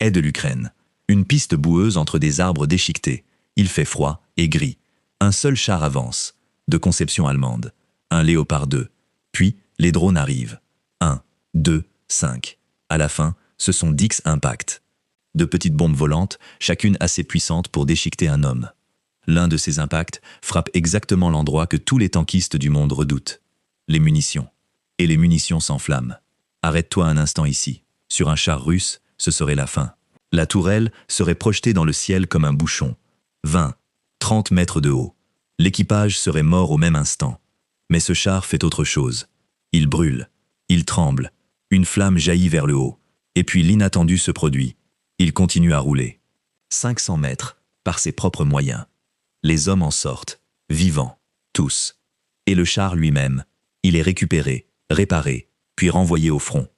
Est de l'Ukraine. Une piste boueuse entre des arbres déchiquetés. Il fait froid et gris. Un seul char avance. De conception allemande. Un Léopard 2. Puis, les drones arrivent. 1, 2, 5. À la fin, ce sont 10 impacts. De petites bombes volantes, chacune assez puissante pour déchiqueter un homme. L'un de ces impacts frappe exactement l'endroit que tous les tankistes du monde redoutent. Les munitions. Et les munitions s'enflamment. Arrête-toi un instant ici. Sur un char russe, ce serait la fin. La tourelle serait projetée dans le ciel comme un bouchon. 20, 30 mètres de haut. L'équipage serait mort au même instant. Mais ce char fait autre chose. Il brûle. Il tremble. Une flamme jaillit vers le haut. Et puis l'inattendu se produit. Il continue à rouler. 500 mètres, par ses propres moyens. Les hommes en sortent, vivants, tous. Et le char lui-même, il est récupéré, réparé, puis renvoyé au front.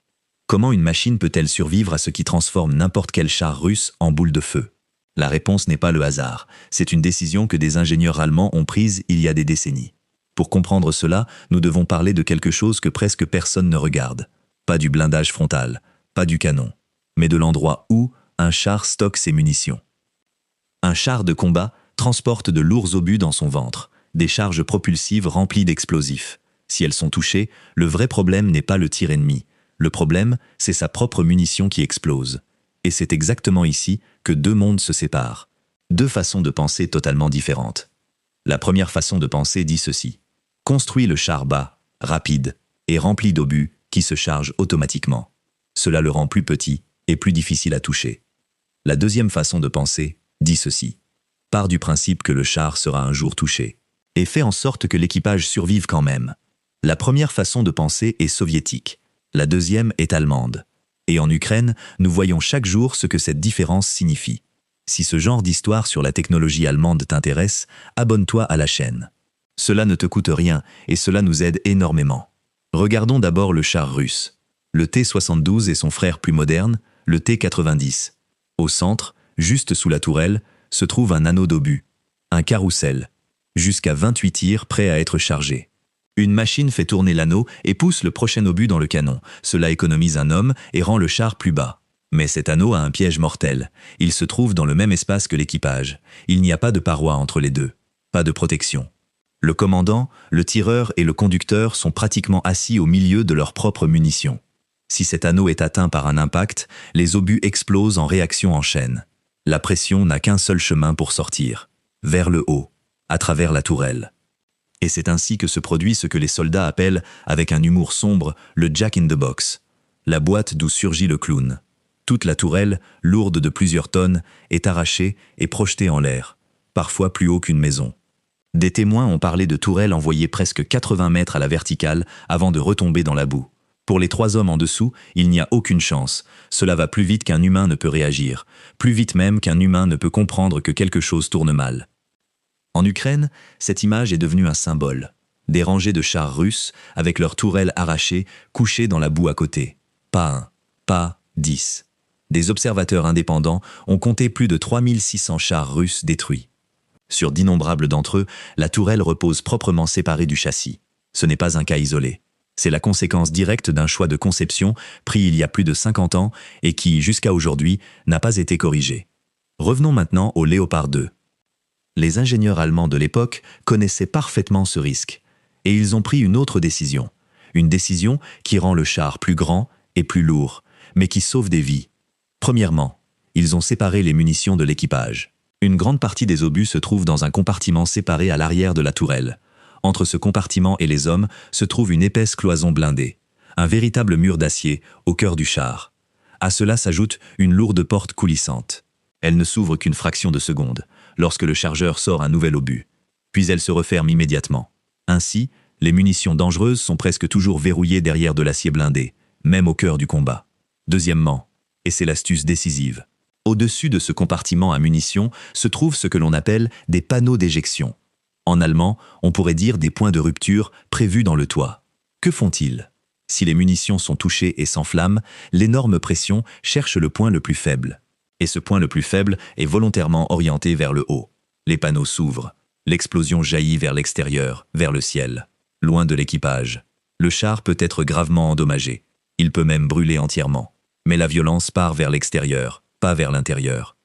Comment une machine peut-elle survivre à ce qui transforme n'importe quel char russe en boule de feu? La réponse n'est pas le hasard, c'est une décision que des ingénieurs allemands ont prise il y a des décennies. Pour comprendre cela, nous devons parler de quelque chose que presque personne ne regarde. Pas du blindage frontal, pas du canon, mais de l'endroit où un char stocke ses munitions. Un char de combat transporte de lourds obus dans son ventre, des charges propulsives remplies d'explosifs. Si elles sont touchées, le vrai problème n'est pas le tir ennemi. Le problème, c'est sa propre munition qui explose. Et c'est exactement ici que deux mondes se séparent. Deux façons de penser totalement différentes. La première façon de penser dit ceci. Construis le char bas, rapide et rempli d'obus qui se chargent automatiquement. Cela le rend plus petit et plus difficile à toucher. La deuxième façon de penser dit ceci. Pars du principe que le char sera un jour touché et fais en sorte que l'équipage survive quand même. La première façon de penser est soviétique, la deuxième est allemande. Et en Ukraine, nous voyons chaque jour ce que cette différence signifie. Si ce genre d'histoire sur la technologie allemande t'intéresse, abonne-toi à la chaîne. Cela ne te coûte rien et cela nous aide énormément. Regardons d'abord le char russe. Le T-72 et son frère plus moderne, le T-90. Au centre, juste sous la tourelle, se trouve un anneau d'obus, un carrousel, jusqu'à 28 tirs prêts à être chargés. Une machine fait tourner l'anneau et pousse le prochain obus dans le canon. Cela économise un homme et rend le char plus bas. Mais cet anneau a un piège mortel. Il se trouve dans le même espace que l'équipage. Il n'y a pas de paroi entre les deux. Pas de protection. Le commandant, le tireur et le conducteur sont pratiquement assis au milieu de leurs propres munitions. Si cet anneau est atteint par un impact, les obus explosent en réaction en chaîne. La pression n'a qu'un seul chemin pour sortir. Vers le haut, à travers la tourelle. Et c'est ainsi que se produit ce que les soldats appellent, avec un humour sombre, le Jack in the Box, la boîte d'où surgit le clown. Toute la tourelle, lourde de plusieurs tonnes, est arrachée et projetée en l'air, parfois plus haut qu'une maison. Des témoins ont parlé de tourelles envoyées presque 80 mètres à la verticale avant de retomber dans la boue. Pour les 3 hommes en dessous, il n'y a aucune chance. Cela va plus vite qu'un humain ne peut réagir, plus vite même qu'un humain ne peut comprendre que quelque chose tourne mal. En Ukraine, cette image est devenue un symbole. Des rangées de chars russes, avec leurs tourelles arrachées, couchées dans la boue à côté. Pas 1, pas 10. Des observateurs indépendants ont compté plus de 3600 chars russes détruits. Sur d'innombrables d'entre eux, la tourelle repose proprement séparée du châssis. Ce n'est pas un cas isolé. C'est la conséquence directe d'un choix de conception pris il y a plus de 50 ans et qui, jusqu'à aujourd'hui, n'a pas été corrigé. Revenons maintenant au Léopard 2. Les ingénieurs allemands de l'époque connaissaient parfaitement ce risque. Et ils ont pris une autre décision. Une décision qui rend le char plus grand et plus lourd, mais qui sauve des vies. Premièrement, ils ont séparé les munitions de l'équipage. Une grande partie des obus se trouve dans un compartiment séparé à l'arrière de la tourelle. Entre ce compartiment et les hommes se trouve une épaisse cloison blindée, un véritable mur d'acier au cœur du char. À cela s'ajoute une lourde porte coulissante. Elle ne s'ouvre qu'une fraction de seconde, lorsque le chargeur sort un nouvel obus. Puis elle se referme immédiatement. Ainsi, les munitions dangereuses sont presque toujours verrouillées derrière de l'acier blindé, même au cœur du combat. Deuxièmement, et c'est l'astuce décisive, au-dessus de ce compartiment à munitions se trouvent ce que l'on appelle des panneaux d'éjection. En allemand, on pourrait dire des points de rupture prévus dans le toit. Que font-ils? Si les munitions sont touchées et s'enflamment, l'énorme pression cherche le point le plus faible. Et ce point le plus faible est volontairement orienté vers le haut. Les panneaux s'ouvrent. L'explosion jaillit vers l'extérieur, vers le ciel, loin de l'équipage. Le char peut être gravement endommagé. Il peut même brûler entièrement. Mais la violence part vers l'extérieur, pas vers l'intérieur.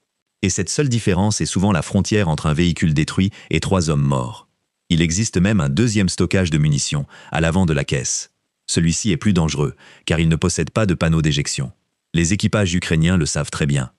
Et cette seule différence est souvent la frontière entre un véhicule détruit et 3 hommes morts. Il existe même un deuxième stockage de munitions, à l'avant de la caisse. Celui-ci est plus dangereux, car il ne possède pas de panneau d'éjection. Les équipages ukrainiens le savent très bien.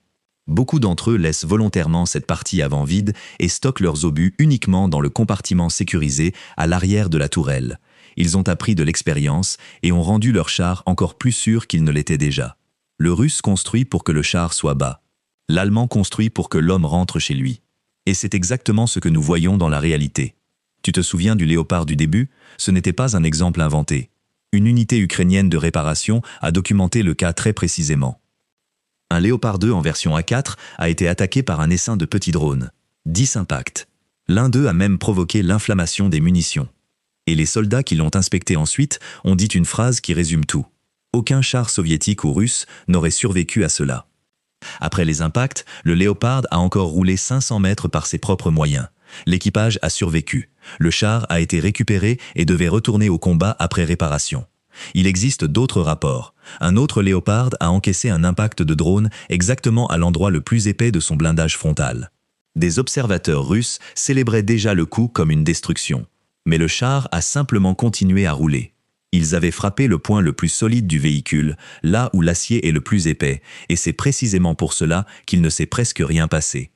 Beaucoup d'entre eux laissent volontairement cette partie avant vide et stockent leurs obus uniquement dans le compartiment sécurisé à l'arrière de la tourelle. Ils ont appris de l'expérience et ont rendu leur char encore plus sûr qu'il ne l'était déjà. Le Russe construit pour que le char soit bas. L'Allemand construit pour que l'homme rentre chez lui. Et c'est exactement ce que nous voyons dans la réalité. Tu te souviens du Léopard du début? Ce n'était pas un exemple inventé. Une unité ukrainienne de réparation a documenté le cas très précisément. Un Léopard 2 en version A4 a été attaqué par un essaim de petits drones. 10 impacts. L'un d'eux a même provoqué l'inflammation des munitions. Et les soldats qui l'ont inspecté ensuite ont dit une phrase qui résume tout. Aucun char soviétique ou russe n'aurait survécu à cela. Après les impacts, le Léopard a encore roulé 500 mètres par ses propres moyens. L'équipage a survécu. Le char a été récupéré et devait retourner au combat après réparation. Il existe d'autres rapports. Un autre Léopard a encaissé un impact de drone exactement à l'endroit le plus épais de son blindage frontal. Des observateurs russes célébraient déjà le coup comme une destruction. Mais le char a simplement continué à rouler. Ils avaient frappé le point le plus solide du véhicule, là où l'acier est le plus épais, et c'est précisément pour cela qu'il ne s'est presque rien passé.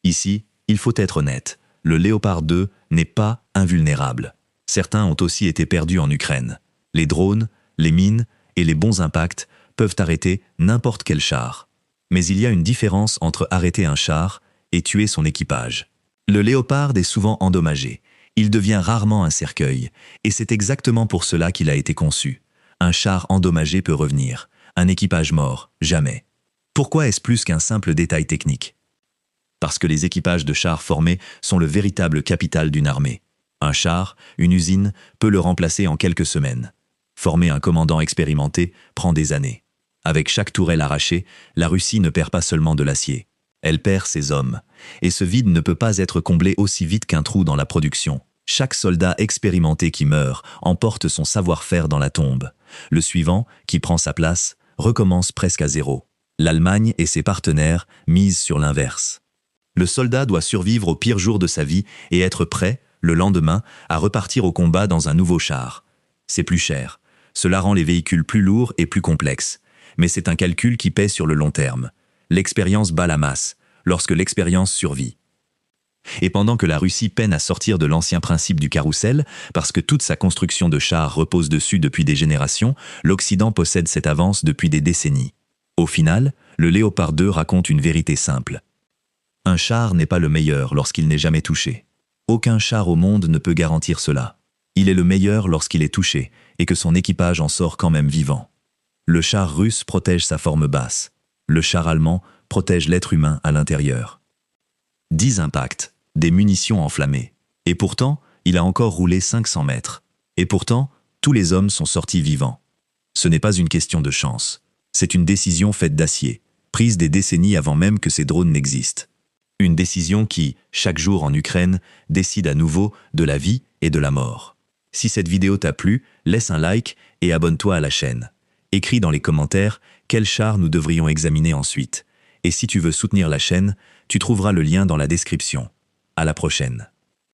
Ici, il faut être honnête, le Léopard 2 n'est pas invulnérable. Certains ont aussi été perdus en Ukraine. Les drones, les mines et les bons impacts peuvent arrêter n'importe quel char. Mais il y a une différence entre arrêter un char et tuer son équipage. Le Léopard est souvent endommagé. Il devient rarement un cercueil, et c'est exactement pour cela qu'il a été conçu. Un char endommagé peut revenir, un équipage mort, jamais. Pourquoi est-ce plus qu'un simple détail technique? Parce que les équipages de chars formés sont le véritable capital d'une armée. Un char, une usine, peut le remplacer en quelques semaines. Former un commandant expérimenté prend des années. Avec chaque tourelle arrachée, la Russie ne perd pas seulement de l'acier. Elle perd ses hommes. Et ce vide ne peut pas être comblé aussi vite qu'un trou dans la production. Chaque soldat expérimenté qui meurt emporte son savoir-faire dans la tombe. Le suivant, qui prend sa place, recommence presque à zéro. L'Allemagne et ses partenaires misent sur l'inverse. Le soldat doit survivre au pire jour de sa vie et être prêt, le lendemain, à repartir au combat dans un nouveau char. C'est plus cher. Cela rend les véhicules plus lourds et plus complexes. Mais c'est un calcul qui pèse sur le long terme. L'expérience bat la masse, lorsque l'expérience survit. Et pendant que la Russie peine à sortir de l'ancien principe du carrousel, parce que toute sa construction de chars repose dessus depuis des générations, l'Occident possède cette avance depuis des décennies. Au final, le Léopard 2 raconte une vérité simple. Un char n'est pas le meilleur lorsqu'il n'est jamais touché. Aucun char au monde ne peut garantir cela. Il est le meilleur lorsqu'il est touché et que son équipage en sort quand même vivant. Le char russe protège sa forme basse. Le char allemand protège l'être humain à l'intérieur. 10 impacts, des munitions enflammées. Et pourtant, il a encore roulé 500 mètres. Et pourtant, tous les hommes sont sortis vivants. Ce n'est pas une question de chance. C'est une décision faite d'acier, prise des décennies avant même que ces drones n'existent. Une décision qui, chaque jour en Ukraine, décide à nouveau de la vie et de la mort. Si cette vidéo t'a plu, laisse un like et abonne-toi à la chaîne. Écris dans les commentaires quel char nous devrions examiner ensuite. Et si tu veux soutenir la chaîne, tu trouveras le lien dans la description. À la prochaine.